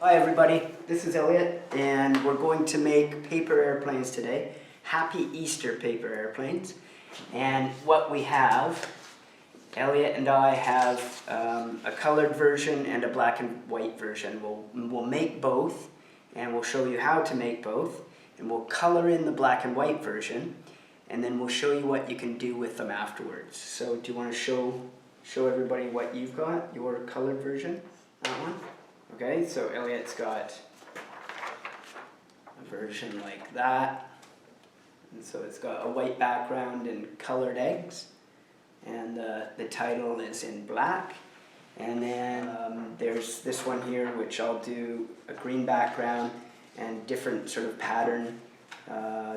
Hi everybody, this is Elliot and we're going to make paper airplanes today. Happy Easter paper airplanes. And what we have, Elliot and I have a colored version and a black and white version. We'll make both and we'll show you how to make both, and we'll color in the black and white version, and then we'll show you what you can do with them afterwards. So do you want to show everybody what you've got, your colored version? That one? Okay, so Elliot's got a version like that, and so it's got a white background and colored eggs, and the title is in black. And then there's this one here, which I'll do a green background and different sort of pattern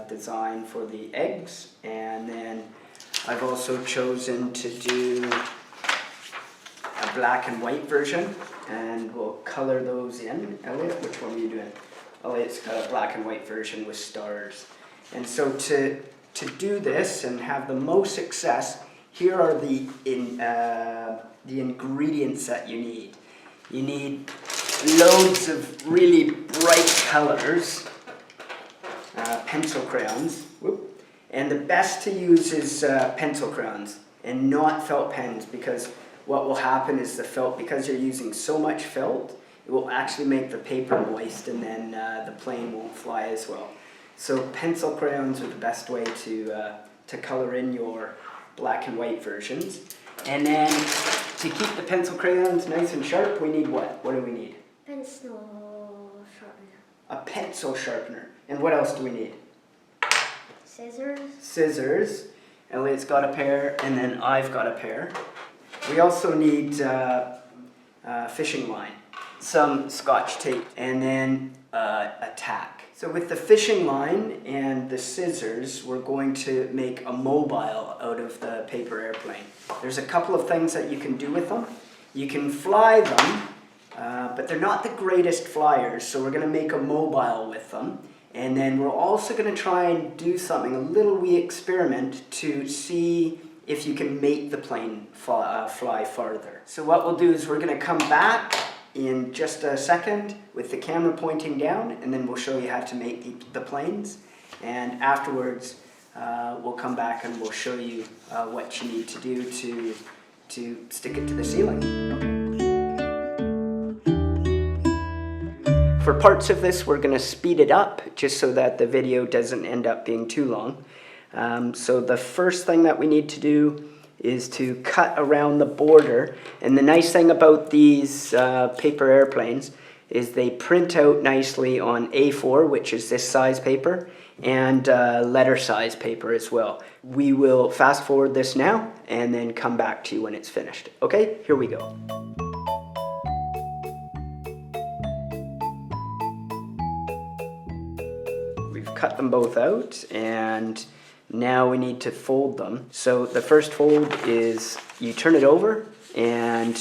design for the eggs. And then I've also chosen to do a black and white version, and we'll color those in. Elliot, which one are you doing? Elliot's got a black and white version with stars. And so to do this and have the most success, here are the ingredients that you need. You need loads of really bright colors, pencil crayons, and the best to use is pencil crayons and not felt pens, because what will happen is the felt, because you're using so much felt, it will actually make the paper moist, and then the plane won't fly as well. So pencil crayons are the best way to color in your black and white versions. And then to keep the pencil crayons nice and sharp, we need what? What do we need? Pencil sharpener. A pencil sharpener. And what else do we need? Scissors. Scissors. Elliot's got a pair, and then I've got a pair. We also need fishing line, some Scotch tape, and then a tack. So with the fishing line and the scissors, we're going to make a mobile out of the paper airplane. There's a couple of things that you can do with them. You can fly them, but they're not the greatest flyers, so we're going to make a mobile with them. And then we're also going to try and do something, a little wee experiment, to see if you can make the plane fly farther. So what we'll do is we're going to come back in just a second with the camera pointing down, and then we'll show you how to make the planes. And afterwards, we'll come back and we'll show you what you need to do to stick it to the ceiling. For parts of this, we're going to speed it up just so that the video doesn't end up being too long. So the first thing that we need to do is to cut around the border. And the nice thing about these paper airplanes is they print out nicely on A4, which is this size paper, and letter size paper as well. We will fast forward this now and then come back to you when it's finished. Okay, here we go. We've cut them both out, and now we need to fold them. So the first fold is you turn it over and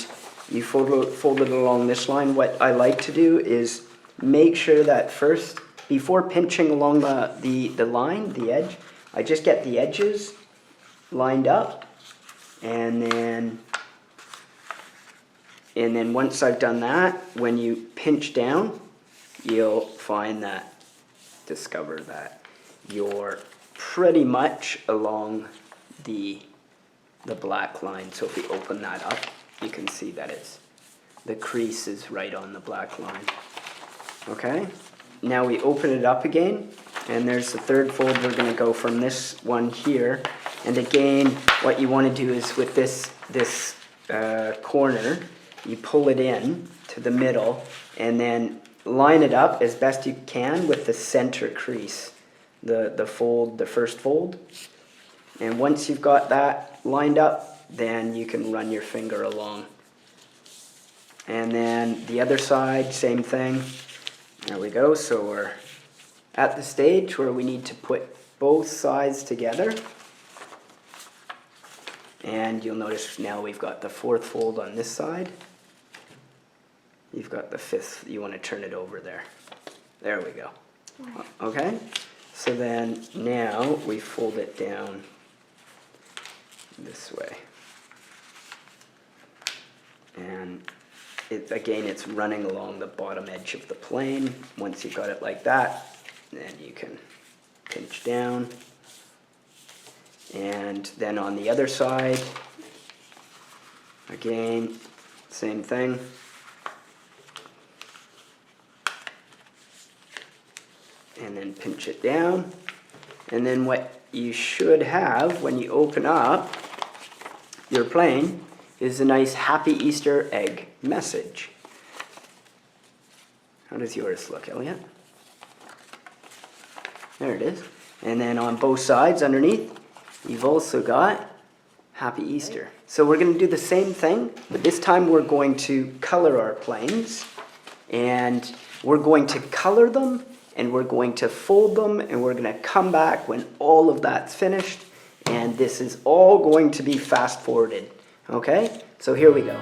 you fold it along this line. What I like to do is make sure that first, before pinching along the line, the edge, I just get the edges lined up, and then once I've done that, when you pinch down, you'll discover that you're pretty much along the black line. So if we open that up, you can see that the crease is right on the black line. Okay, now we open it up again, and there's the third fold. We're going to go from this one here, and again, what you want to do is with this corner, you pull it in to the middle, and then line it up as best you can with the center crease. The first fold, and once you've got that lined up, then you can run your finger along. And then the other side, same thing. There we go. So we're at the stage where we need to put both sides together, and you'll notice now we've got the fourth fold on this side. You've got the fifth. You want to turn it over there. There we go. Okay. So then now we fold it down this way. And again, it's running along the bottom edge of the plane. Once you've got it like that, then you can pinch down. And then on the other side, again, same thing. And then pinch it down. And then what you should have when you open up your plane is a nice Happy Easter egg message. How does yours look, Elliot? There it is. And then on both sides underneath, you've also got Happy Easter. So we're going to do the same thing, but this time we're going to color our planes. And we're going to color them, and we're going to fold them, and we're going to come back when all of that's finished. And this is all going to be fast forwarded. Okay? So here we go.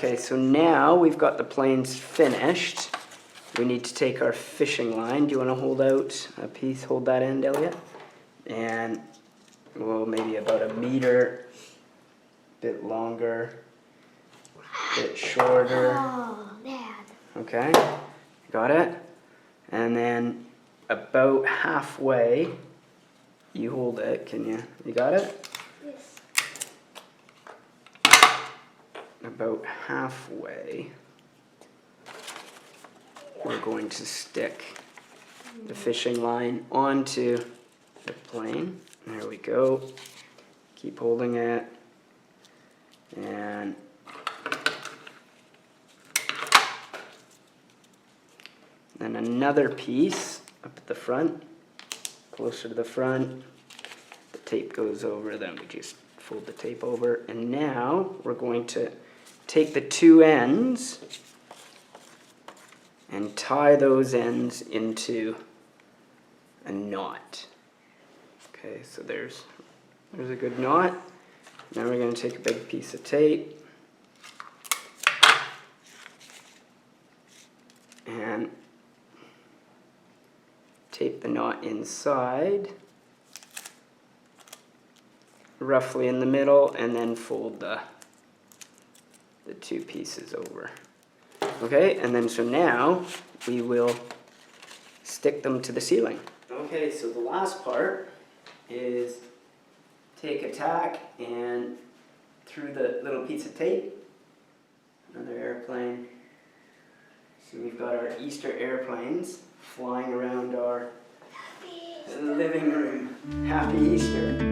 Okay, so now we've got the planes finished. We need to take our fishing line. Do you want to hold out a piece? Hold that end, Elliot. And, well, maybe about a meter, bit longer, bit shorter. Oh, Dad. Okay, got it? And then about halfway, you hold it, can you? You got it? Yes. About halfway, we're going to stick the fishing line onto the plane. There we go. Keep holding it. And then another piece up at the front, closer to the front. The tape goes over, then we just fold the tape over. And now we're going to take the two ends and tie those ends into a knot. Okay, so there's a good knot. Now we're going to take a big piece of tape and tape the knot inside, roughly in the middle, and then fold the two pieces over. Okay, and then so now we will stick them to the ceiling. Okay, so the last part is take a tack and through the little piece of tape, another airplane. So we've got our Easter airplanes flying around our living room. Happy Easter.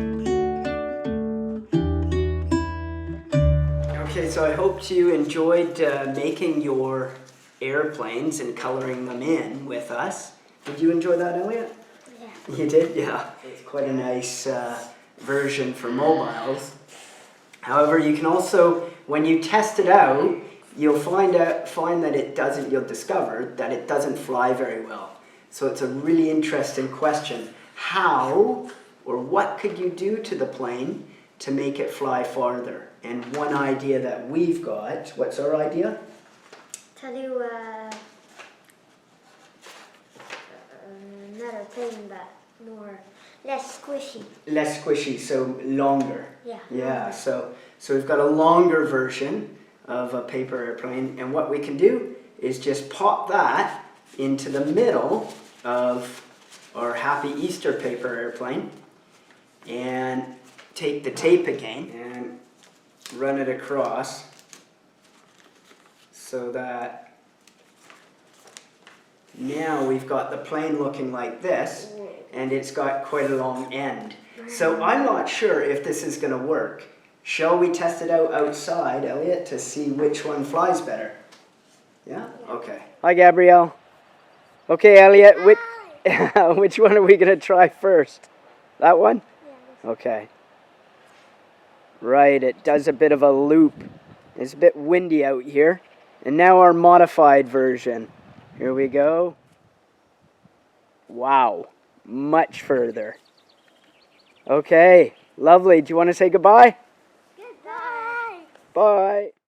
Okay, so I hope you enjoyed making your airplanes and coloring them in with us. Did you enjoy that, Elliot? Yeah. You did? Yeah. It's quite a nice version for mobiles. However, you can also, when you test it out, you'll find that it doesn't, you'll discover that it doesn't fly very well. So it's a really interesting question. How or what could you do to the plane to make it fly farther? And one idea that we've got, what's our idea? To do another thing, but less squishy. Less squishy, so longer. Yeah. Yeah, longer. so we've got a longer version of a paper airplane, and what we can do is just pop that into the middle of our Happy Easter paper airplane and take the tape again and run it across so that Now we've got the plane looking like this, and it's got quite a long end. So I'm not sure if this is going to work. Shall we test it out outside, Elliot, to see which one flies better? Yeah? Okay. Hi, Gabrielle. Okay, Elliot, which one are we going to try first? That one? Yeah. Okay. Right, it does a bit of a loop. It's a bit windy out here. And now our modified version. Here we go. Wow, much further. Okay, lovely. Do you want to say goodbye? Goodbye. Bye.